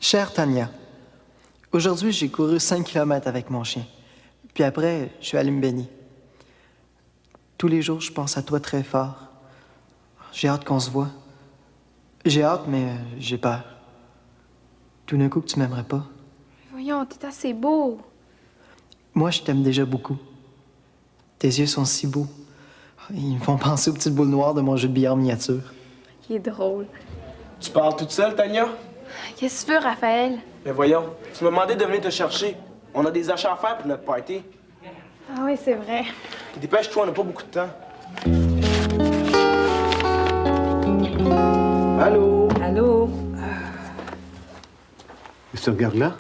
Chère Tania, aujourd'hui, j'ai couru 5 kilomètres avec mon chien. Puis après, je suis allé me baigner. Tous les jours, je pense à toi très fort. J'ai hâte qu'on se voit. J'ai hâte, mais j'ai peur. Tout d'un coup que tu m'aimerais pas. Voyons, t'es assez beau. Moi, je t'aime déjà beaucoup. Tes yeux sont si beaux. Ils me font penser aux petites boules noires de mon jeu de billard miniature. Il est drôle. Tu parles toute seule, Tania? Qu'est-ce que tu veux, Raphaël? Mais voyons, tu m'as demandé de venir te chercher. On a des achats à faire pour notre party. Ah oui, c'est vrai. Dépêche-toi, on n'a pas beaucoup de temps. Allô? Allô? Qu'est-ce que tu regardes là?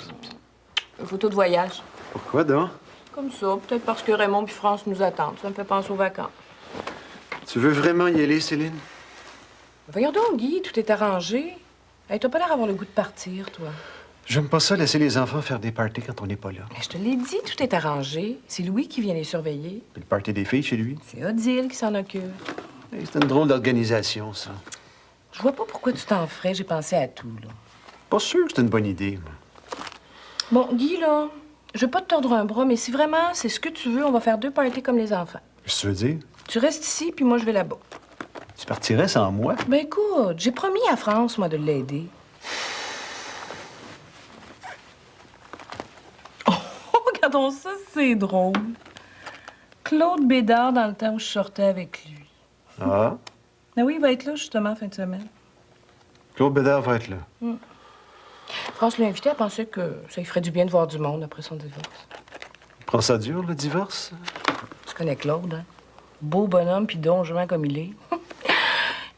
Une photo de voyage. Pourquoi donc? Comme ça, peut-être parce que Raymond puis France nous attendent. Ça me fait penser aux vacances. Tu veux vraiment y aller, Céline? Voyons donc, Guy, tout est arrangé. Hey, t'as pas l'air d'avoir le goût de partir, toi. J'aime pas ça, laisser les enfants faire des parties quand on n'est pas là. Mais je te l'ai dit, tout est arrangé. C'est Louis qui vient les surveiller. Puis le party des filles chez lui. C'est Odile qui s'en occupe. Hey, c'est une drôle d'organisation, ça. Je vois pas pourquoi tu t'en ferais. J'ai pensé à tout, là. Pas sûr que c'est une bonne idée, moi. Bon, Guy, là, je veux pas te tordre un bras, mais si vraiment c'est ce que tu veux, on va faire 2 parties comme les enfants. Qu'est-ce que tu veux dire? Tu restes ici, puis moi, je vais là-bas. Tu partirais sans moi? Ben écoute, j'ai promis à France, moi, de l'aider. Oh, regardons ça, c'est drôle. Claude Bédard, dans le temps où je sortais avec lui. Ah? Ben oui, il va être là, justement, fin de semaine. Claude Bédard va être là. France l'a invité à penser que ça lui ferait du bien de voir du monde après son divorce. Prends ça dur, le divorce? Tu connais Claude, hein? Beau bonhomme, puis donjon comme il est.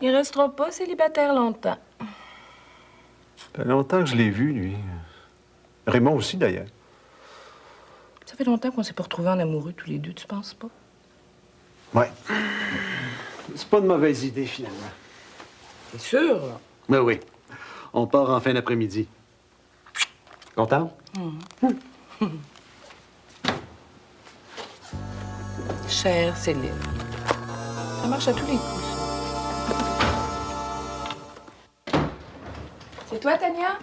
Il restera pas célibataire longtemps. Ça fait longtemps que je l'ai vu, lui. Raymond aussi, d'ailleurs. Ça fait longtemps qu'on s'est pas retrouvés en amoureux tous les deux, tu penses pas? Ouais. C'est pas une mauvaise idée, finalement. C'est sûr, là. Mais oui. On part en fin d'après-midi. Content? Chère Céline. Ça marche à tous les coups, ça. C'est toi, Tania?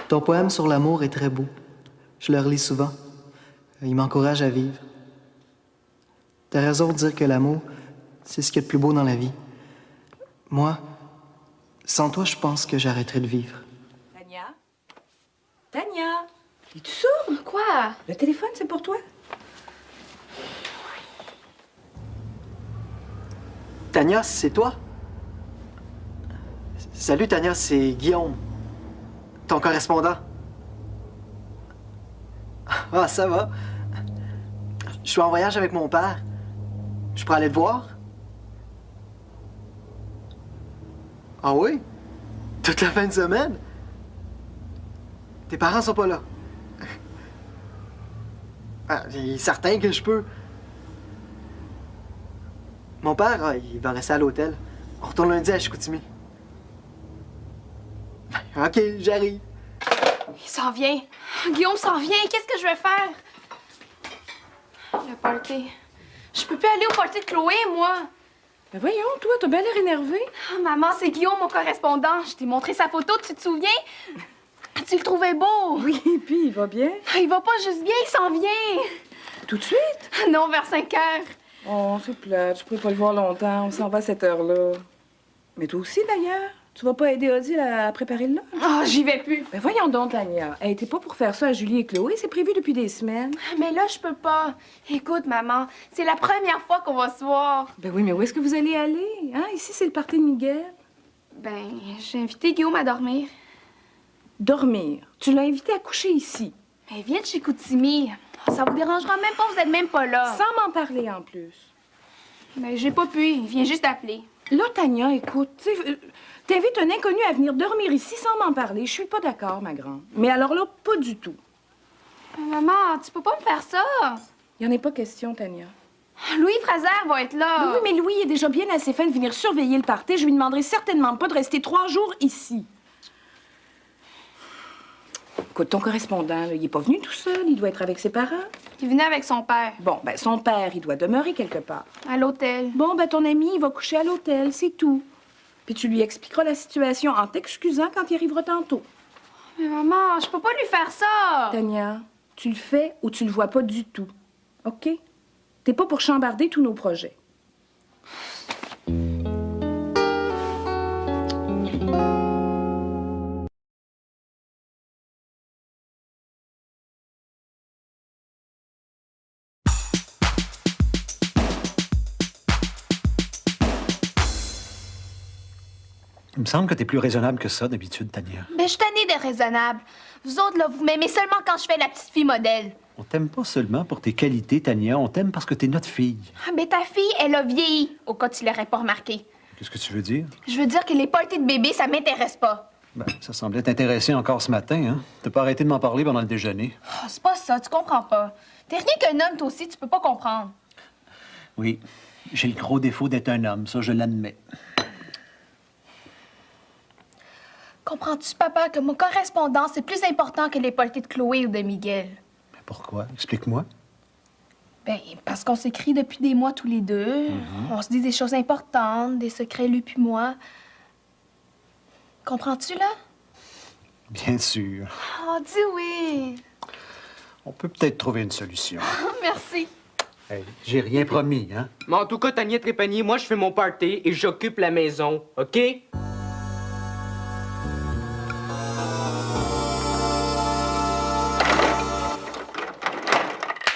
Ton poème sur l'amour est très beau. Je le relis souvent. Il m'encourage à vivre. T'as raison de dire que l'amour, c'est ce qu'il y a de plus beau dans la vie. Moi, sans toi, je pense que j'arrêterais de vivre. Tania? Tania? Es-tu sourde? Quoi? Le téléphone, c'est pour toi? Tania, c'est toi? Salut, Tania, c'est Guillaume. Ton correspondant. Ah, ça va. Je suis en voyage avec mon père. Je pourrais aller te voir? Ah oui? Toute la fin de semaine? Tes parents sont pas là. Ah, il est certain que je peux. Mon père, il va rester à l'hôtel. On retourne lundi à Chicoutimi. OK, j'arrive. Il s'en vient. Guillaume s'en vient. Qu'est-ce que je vais faire? Le party. Je peux plus aller au party de Chloé, moi. Ben voyons, toi, t'as bien l'air énervé. Ah, maman, c'est Guillaume, mon correspondant. Je t'ai montré sa photo, tu te souviens? Tu le trouvais beau. Oui, puis il va bien. Il va pas juste bien, il s'en vient. Tout de suite? Non, vers 5 heures. Oh, c'est plate. Je pourrais pas le voir longtemps. On s'en va à cette heure-là. Mais toi aussi, d'ailleurs. Tu vas pas aider Odile à préparer le lunch? Ah, j'y vais plus. Ben voyons donc, Tania. Elle était pas pour faire ça à Julie et Chloé. C'est prévu depuis des semaines. Mais là, je peux pas. Écoute, maman, c'est la première fois qu'on va se voir. Ben oui, mais où est-ce que vous allez aller? Hein? Ici, c'est le party de Miguel. Ben, j'ai invité Guillaume à dormir. Dormir. Tu l'as invité à coucher ici. Ben, viens de chez Koutimi. Ça vous dérangera même pas, vous êtes même pas là. Sans m'en parler en plus. Ben, j'ai pas pu. Il vient juste d'appeler. Là, Tania, écoute, t'invites un inconnu à venir dormir ici sans m'en parler. Je suis pas d'accord, ma grande. Mais alors là, pas du tout. Maman, tu peux pas me faire ça. Il n'y en est pas question, Tania. Louis Fraser va être là. Ben oui, mais Louis est déjà bien assez fin de venir surveiller le party. Je lui demanderai certainement pas de rester 3 jours ici. Écoute, ton correspondant, là, il est pas venu tout seul. Il doit être avec ses parents. Il venait avec son père. Bon, ben son père, il doit demeurer quelque part. À l'hôtel. Bon, ben ton ami, il va coucher à l'hôtel, c'est tout. Puis tu lui expliqueras la situation en t'excusant quand il arrivera tantôt. Mais maman, je peux pas lui faire ça. Tania, tu le fais ou tu le vois pas du tout. OK? T'es pas pour chambarder tous nos projets. Il me semble que t'es plus raisonnable que ça, d'habitude, Tania. Mais je suis tannée d'être raisonnable. Vous autres, là, vous m'aimez seulement quand je fais la petite fille modèle. On t'aime pas seulement pour tes qualités, Tania. On t'aime parce que t'es notre fille. Ah, mais ta fille, elle a vieilli, au cas où tu l'aurais pas remarqué. Qu'est-ce que tu veux dire? Je veux dire que les parties de bébé, ça m'intéresse pas. Ben, ça semblait t'intéresser encore ce matin, hein? T'as pas arrêté de m'en parler pendant le déjeuner. Oh, c'est pas ça, tu comprends pas. T'es rien qu'un homme, toi aussi, tu peux pas comprendre. Oui, j'ai le gros défaut d'être un homme, ça, je l'admets. Comprends-tu, papa, que mon correspondant, c'est plus important que les parties de Chloé ou de Miguel? Mais pourquoi? Explique-moi. Ben, parce qu'on s'écrit depuis des mois tous les deux. On se dit des choses importantes, des secrets, lui puis moi. Comprends-tu, là? Bien sûr. Oh, dis oui. On peut peut-être trouver une solution. Merci. Hey, j'ai rien promis, hein? Mais en tout cas, Tania Trépanier, moi, je fais mon party et j'occupe la maison, OK?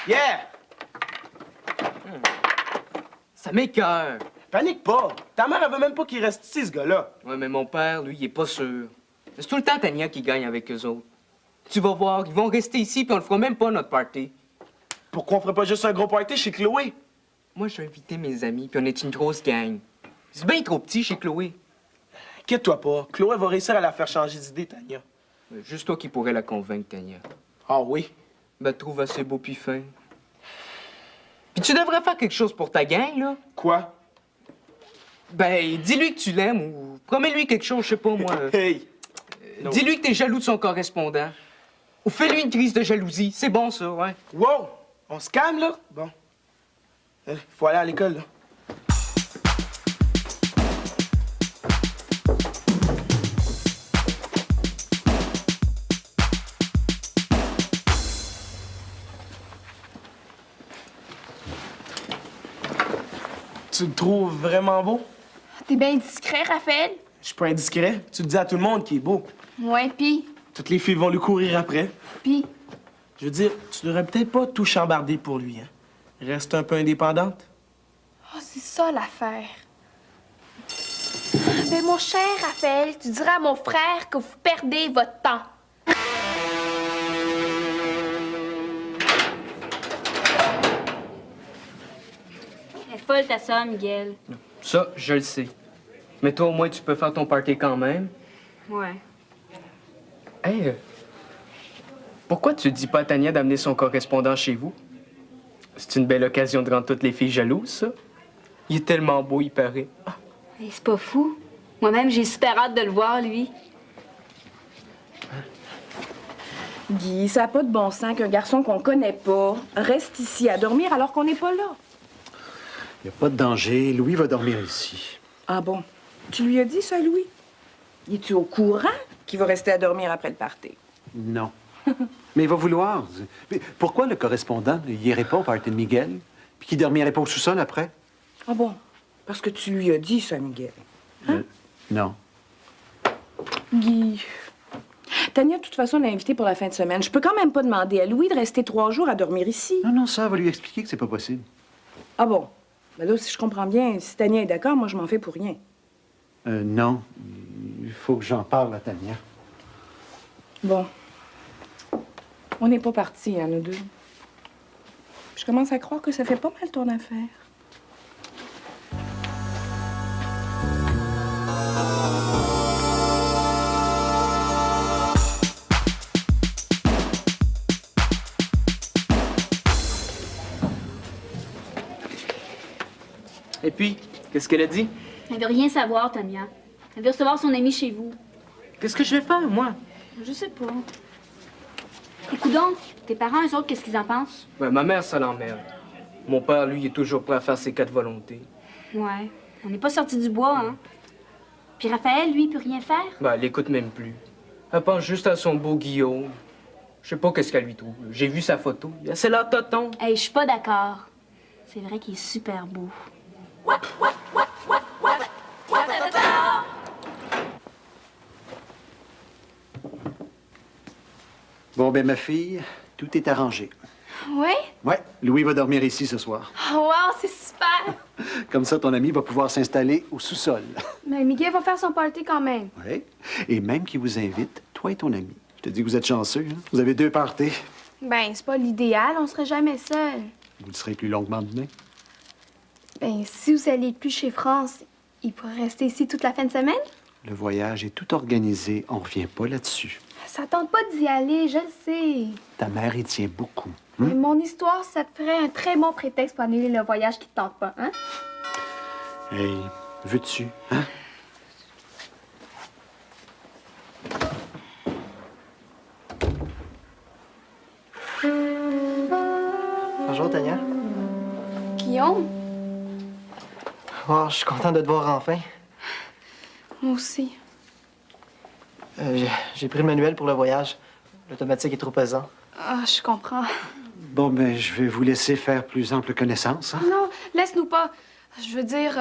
Yeah! Ça m'écoeure. Panique pas. Ta mère, elle veut même pas qu'il reste ici, ce gars-là. Ouais, mais mon père, lui, il est pas sûr. C'est tout le temps Tania qui gagne avec eux autres. Tu vas voir, ils vont rester ici puis on le fera même pas, notre party. Pourquoi on ferait pas juste un gros party chez Chloé? Moi, je vais inviter mes amis puis on est une grosse gang. C'est bien trop petit chez Chloé. Inquiète-toi pas. Chloé va réussir à la faire changer d'idée, Tania. Juste toi qui pourrais la convaincre, Tania. Ah oui? Ben, te trouve assez beau puis fin. Puis tu devrais faire quelque chose pour ta gang, là. Quoi? Ben, dis-lui que tu l'aimes ou promets-lui quelque chose, je sais pas, moi. Hey! Non. Dis-lui que t'es jaloux de son correspondant. Ou fais-lui une crise de jalousie. C'est bon, ça, ouais. Wow! On se calme, là? Bon. Faut aller à l'école, là. Tu le trouves vraiment beau? T'es bien discret, Raphaël? Je suis pas indiscret. Tu le dis à tout le monde qu'il est beau. Ouais, pis? Toutes les filles vont lui courir après. Pis? Je veux dire, tu devrais peut-être pas tout chambarder pour lui, hein? Reste un peu indépendante. Oh, c'est ça, l'affaire. Ben, mon cher Raphaël, tu diras à mon frère que vous perdez votre temps. Elle est folle, ta sœur, Miguel. Ça, je le sais. Mais toi, au moins, tu peux faire ton party quand même. Ouais. Hey, pourquoi tu dis pas à Tania d'amener son correspondant chez vous? C'est une belle occasion de rendre toutes les filles jalouses, ça. Il est tellement beau, il paraît. Hey, c'est pas fou. Moi-même, j'ai super hâte de le voir, lui. Guy, ça n'a pas de bon sens qu'un garçon qu'on connaît pas reste ici à dormir alors qu'on n'est pas là. Il n'y a pas de danger. Louis va dormir ici. Ah bon? Tu lui as dit ça, Louis? Es-tu au courant qu'il va rester à dormir après le party? Non. Mais il va vouloir. Mais pourquoi le correspondant n'irait pas au party de Miguel, puis qu'il dormirait pas au sous-sol après? Ah bon? Parce que tu lui as dit ça, Miguel. Non. Guy. Tania, de toute façon, l'a invité pour la fin de semaine. Je peux quand même pas demander à Louis de rester 3 jours à dormir ici. Non, non, ça va lui expliquer que c'est pas possible. Ah bon? Ben là, si je comprends bien, si Tania est d'accord, moi, je m'en fais pour rien. Non. Il faut que j'en parle à Tania. Bon. On n'est pas partis, hein, nous deux. Je commence à croire que ça fait pas mal ton affaire. Et puis, qu'est-ce qu'elle a dit? Elle veut rien savoir, Tania. Elle veut recevoir son ami chez vous. Qu'est-ce que je vais faire, moi? Je sais pas. Écoute donc, tes parents, eux autres, qu'est-ce qu'ils en pensent? Ben, ma mère, ça l'emmerde. Mon père, lui, il est toujours prêt à faire ses 4 volontés. Ouais. On n'est pas sortis du bois, hein? Puis Raphaël, lui, il peut rien faire? Ben, elle écoute même plus. Elle pense juste à son beau Guillaume. Je sais pas qu'est-ce qu'elle lui trouve. J'ai vu sa photo. C'est là, toton. Hey, je suis pas d'accord. C'est vrai qu'il est super beau. Bon, ben ma fille, tout est arrangé. Oui? Ouais, Louis va dormir ici ce soir. Oh, wow, c'est super! Comme ça, ton ami va pouvoir s'installer au sous-sol. Mais Miguel va faire son party quand même. Oui. Et même qu'il vous invite, toi et ton ami. Je te dis que vous êtes chanceux, hein? Vous avez 2 parties. Ben, c'est pas l'idéal, on serait jamais seuls. Vous le serez plus longuement demain. Ben, si vous alliez plus chez France, il pourrait rester ici toute la fin de semaine? Le voyage est tout organisé. On revient pas là-dessus. Ça tente pas d'y aller, je le sais. Ta mère y tient beaucoup. Mais mon histoire, ça te ferait un très bon prétexte pour annuler le voyage qui te tente pas, hein? Hey, veux-tu, hein? Bonjour, Tania. Guillaume? Oh, je suis content de te voir enfin. Moi aussi. J'ai pris le manuel pour le voyage. L'automatique est trop pesant. Ah, je comprends. Bon, ben, je vais vous laisser faire plus ample connaissance, hein? Non, laisse-nous pas. Je veux dire,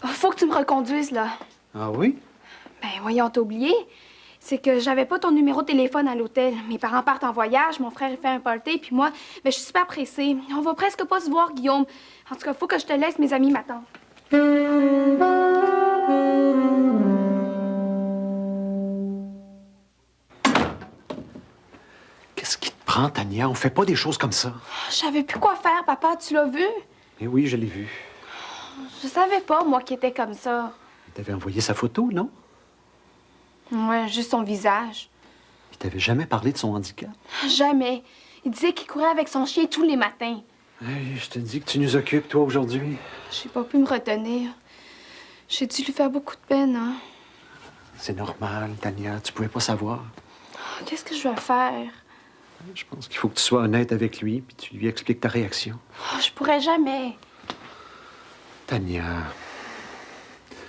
faut que tu me reconduises, là. Ah oui? Ben, voyons, t'as oublié. C'est que j'avais pas ton numéro de téléphone à l'hôtel. Mes parents partent en voyage, mon frère il fait un party, puis moi, ben, je suis super pressée. On va presque pas se voir, Guillaume. En tout cas, faut que je te laisse, mes amis m'attendent. Qu'est-ce qui te prend, Tania? On fait pas des choses comme ça. Je savais plus quoi faire, papa. Tu l'as vu? Eh oui, je l'ai vu. Je savais pas, moi, qu'il était comme ça. Il t'avait envoyé sa photo, non? Ouais, juste son visage. Il t'avait jamais parlé de son handicap? Jamais. Il disait qu'il courait avec son chien tous les matins. Hey, je te dis que tu nous occupes, toi, aujourd'hui. J'ai pas pu me retenir. J'ai dû lui faire beaucoup de peine, hein. C'est normal, Tania. Tu pouvais pas savoir. Qu'est-ce que je vais faire? Je pense qu'il faut que tu sois honnête avec lui, puis tu lui expliques ta réaction. Oh, je pourrais jamais. Tania,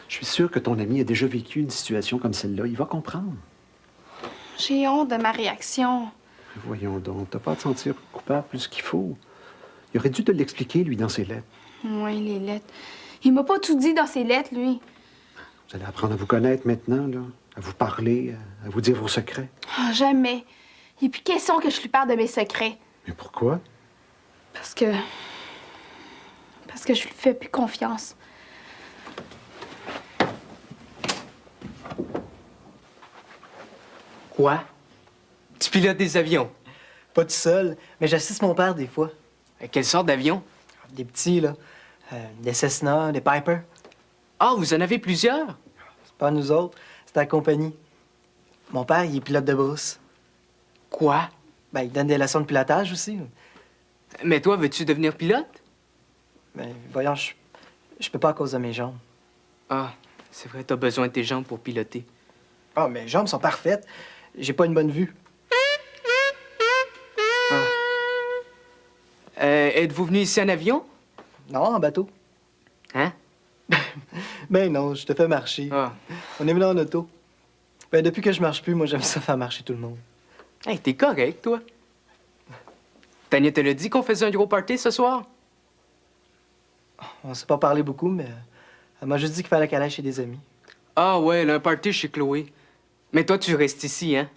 je suis sûr que ton ami a déjà vécu une situation comme celle-là. Il va comprendre. J'ai honte de ma réaction. Voyons donc, t'as pas à te sentir coupable plus qu'il faut. Il aurait dû te l'expliquer, lui, dans ses lettres. Oui, les lettres. Il m'a pas tout dit dans ses lettres, lui. Vous allez apprendre à vous connaître maintenant, là, à vous parler, à vous dire vos secrets. Ah, jamais. Il n'est plus question que je lui parle de mes secrets. Mais pourquoi? Parce que je lui fais plus confiance. Quoi? Tu pilotes des avions? Pas tout seul, mais j'assiste mon père des fois. Quelle sorte d'avion? Des petits, là. Des Cessna, des Piper. Ah, vous en avez plusieurs? C'est pas nous autres, c'est la compagnie. Mon père, il est pilote de brousse. Quoi? Ben, il donne des leçons de pilotage aussi. Mais toi, veux-tu devenir pilote? Mais voyons, je peux pas à cause de mes jambes. Ah, c'est vrai, t'as besoin de tes jambes pour piloter. Ah, mes jambes sont parfaites. J'ai pas une bonne vue. Êtes-vous venu ici en avion? Non, en bateau. Hein? Ben non, je te fais marcher. Ah. On est venu en auto. Ben, depuis que je marche plus, moi, j'aime ça faire marcher tout le monde. Hey, t'es correct, toi. Tania te l'a dit qu'on faisait un gros party ce soir? On s'est pas parlé beaucoup, mais elle m'a juste dit qu'il fallait qu'elle aille chez des amis. Ah ouais, là, un party chez Chloé. Mais toi, tu restes ici, hein?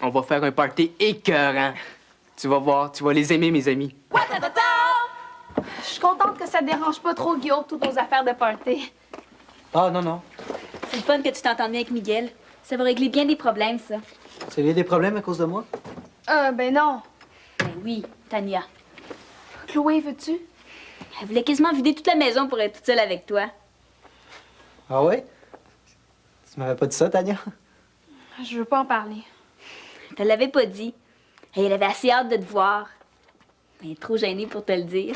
On va faire un party écœurant. Tu vas voir, tu vas les aimer, mes amis. Je suis contente que ça te dérange pas trop, Guillaume, toutes nos affaires de party. Ah, non, non. C'est le fun que tu t'entendes bien avec Miguel. Ça va régler bien des problèmes, ça. C'est lié des problèmes à cause de moi? Ben non. Ben oui, Tania. Chloé, veux-tu? Elle voulait quasiment vider toute la maison pour être toute seule avec toi. Ah ouais? Tu m'avais pas dit ça, Tania? Je veux pas en parler. Elle te l'avait pas dit. Et elle avait assez hâte de te voir. Mais elle est trop gênée pour te le dire.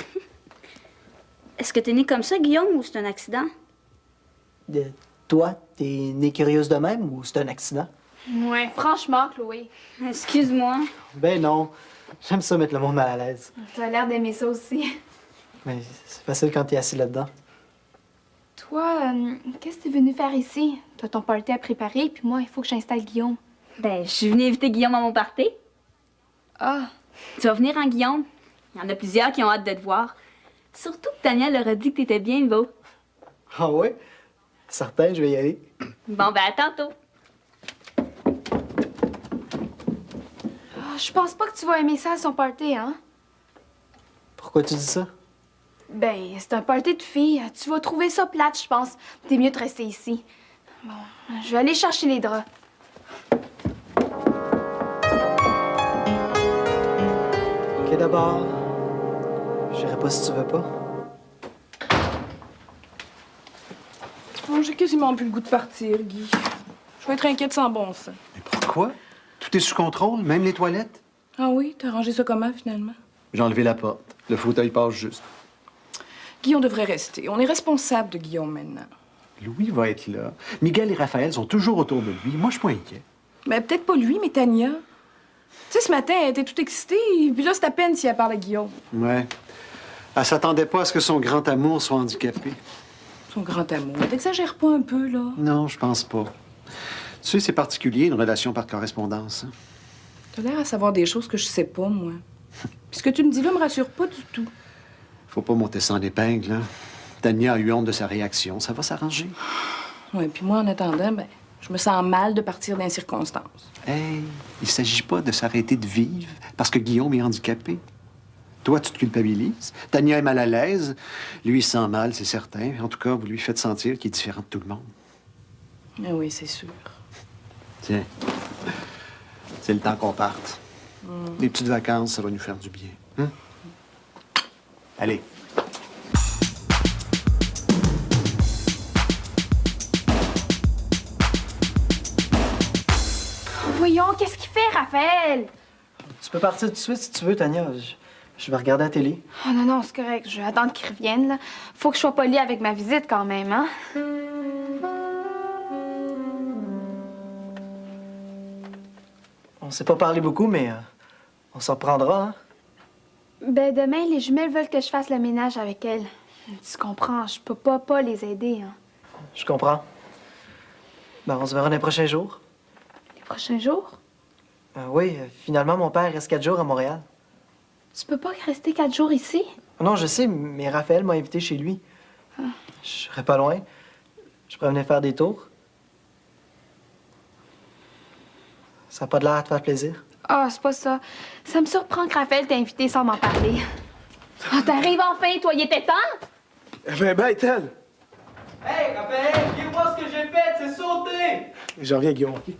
Est-ce que t'es née comme ça, Guillaume, ou c'est un accident? Toi, t'es née curieuse de même ou c'est un accident? Ouais, franchement, Chloé. Excuse-moi. Ben non. J'aime ça mettre le monde mal à l'aise. Tu as l'air d'aimer ça aussi. Mais c'est facile quand t'es assis là-dedans. Toi, qu'est-ce que tu es venu faire ici? T'as ton party à préparer, puis moi, il faut que j'installe Guillaume. Ben, je suis venue inviter Guillaume à mon party. Ah, Tu vas venir, hein, Guillaume? Il y en a plusieurs qui ont hâte de te voir. Surtout que Tania leur a dit que t'étais bien beau. Ah ouais? Certain, je vais y aller. Bon, ben, à tantôt. je pense pas que tu vas aimer ça à son party, hein? Pourquoi tu dis ça? Ben, c'est un party de filles. Tu vas trouver ça plate, je pense. T'es mieux de rester ici. Bon, je vais aller chercher les draps. Ok, d'abord. J'irai pas si tu veux pas. Oh, j'ai quasiment plus le goût de partir, Guy. Je vais être inquiète sans bon sens. Mais pourquoi? Tout est sous contrôle, même les toilettes? Ah oui? T'as rangé ça comment, finalement? J'ai enlevé la porte. Le fauteuil passe juste. Guillaume devrait rester. On est responsable de Guillaume maintenant. Louis va être là. Miguel et Raphaël sont toujours autour de lui. Moi, je suis pas inquiet. Mais peut-être pas lui, mais Tania. Tu sais, ce matin, elle était toute excitée, puis là, c'est à peine si elle parle à Guillaume. Ouais. Elle s'attendait pas à ce que son grand amour soit handicapé. Son grand amour. T'exagères pas un peu, là? Non, je pense pas. Tu sais, c'est particulier, une relation par correspondance. Hein? T'as l'air à savoir des choses que je sais pas, moi. Puis ce que tu me dis là me rassure pas du tout. Faut pas monter sans épingle, hein? Tania a eu honte de sa réaction. Ça va s'arranger. Ouais, puis moi, en attendant, ben, je me sens mal de partir dans les circonstances. Hey, il s'agit pas de s'arrêter de vivre parce que Guillaume est handicapé. Toi, tu te culpabilises. Tania est mal à l'aise. Lui, il se sent mal, c'est certain. En tout cas, vous lui faites sentir qu'il est différent de tout le monde. Ah oui, c'est sûr. Tiens, c'est le temps qu'on parte. Les petites vacances, ça va nous faire du bien. Hein? Allez. Voyons, qu'est-ce qu'il fait, Raphaël? Tu peux partir tout de suite si tu veux, Tania. Je vais regarder la télé. Oh non, non, c'est correct. Je vais attendre qu'il revienne, là. Faut que je sois polie avec ma visite, quand même, hein? On s'est pas parlé beaucoup, mais on s'en reprendra, hein? Ben, demain, les jumelles veulent que je fasse le ménage avec elles. Tu comprends, je peux pas les aider, hein. Je comprends. Ben, on se verra dans les prochains jours. Les prochains jours? Oui, finalement, mon père reste 4 jours à Montréal. Tu peux pas rester 4 jours ici? Non, je sais, mais Raphaël m'a invité chez lui. Je serais pas loin. Je pourrais venir faire des tours. Ça n'a pas de l'air à te faire plaisir. Ah, c'est pas ça. Ça me surprend que Raphaël t'ait invité sans m'en parler. Ah, t'arrives enfin, toi, il était temps? Ben, est-elle? Hey, Raphaël, viens voir ce que j'ai fait, c'est sauter! Je reviens, Guillaume, OK?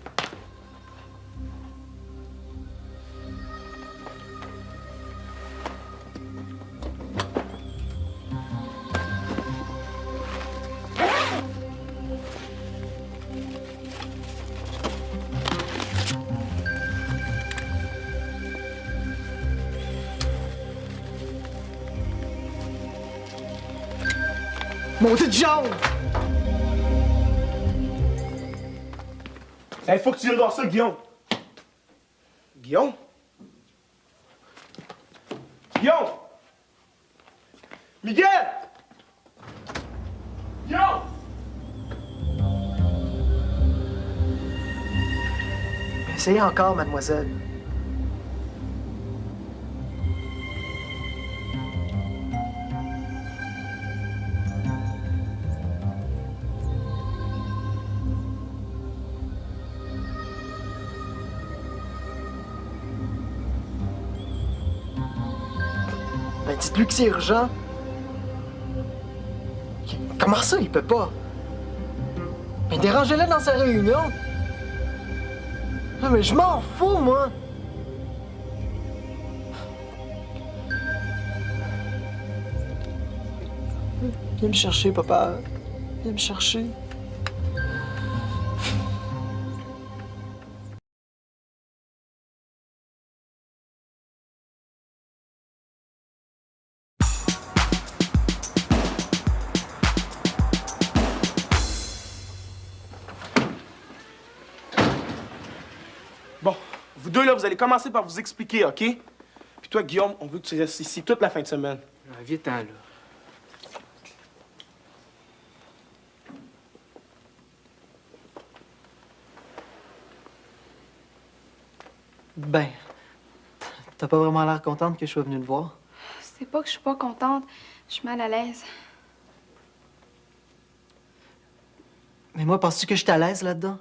Maudite jambe! Il faut que tu viennes voir ça, Guillaume. Guillaume? Guillaume! Miguel! Guillaume! Essayez encore, mademoiselle. Ben, dites-lui que c'est urgent. Comment ça, il peut pas? Mais dérangez-le dans sa réunion. Ah, mais je m'en fous, moi. Viens me chercher, papa. Viens me chercher. Bon, vous deux, là, vous allez commencer par vous expliquer, OK? Puis toi, Guillaume, on veut que tu restes ici toute la fin de semaine. Viens-t'en, là. Ben, t'as pas vraiment l'air contente que je sois venue te voir. C'est pas que je suis pas contente. Je suis mal à l'aise. Mais moi, penses-tu que je suis à l'aise là-dedans?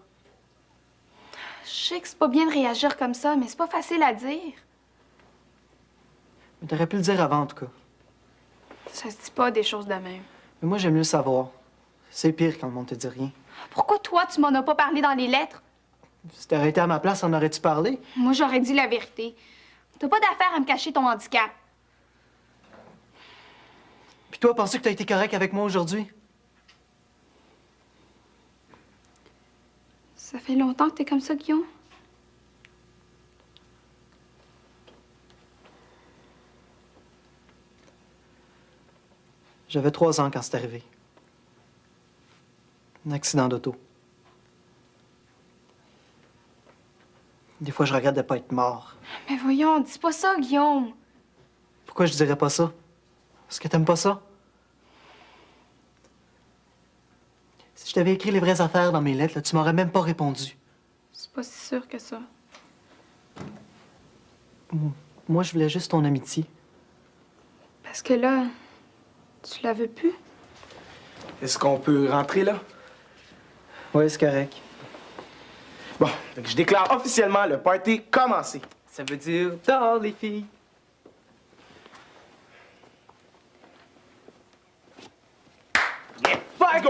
Je sais que c'est pas bien de réagir comme ça, mais c'est pas facile à dire. Mais t'aurais pu le dire avant, en tout cas. Ça se dit pas des choses de même. Mais moi, j'aime mieux savoir. C'est pire quand le monde te dit rien. Pourquoi toi, tu m'en as pas parlé dans les lettres? Si t'aurais été à ma place, en aurais-tu parlé? Moi, j'aurais dit la vérité. T'as pas d'affaire à me cacher ton handicap. Puis toi, penses-tu que t'as été correct avec moi aujourd'hui? Ça fait longtemps que t'es comme ça, Guillaume? J'avais 3 ans quand c'est arrivé. Un accident d'auto. Des fois, je regrette de pas être mort. Mais voyons, dis pas ça, Guillaume. Pourquoi je dirais pas ça? Parce que t'aimes pas ça? Si je t'avais écrit les vraies affaires dans mes lettres, là, tu m'aurais même pas répondu. C'est pas si sûr que ça. Moi, je voulais juste ton amitié. Parce que là, tu la veux plus? Est-ce qu'on peut rentrer, là? Oui, c'est correct. Bon, fait que je déclare officiellement le party commencé. Ça veut dire dehors, les filles. Party!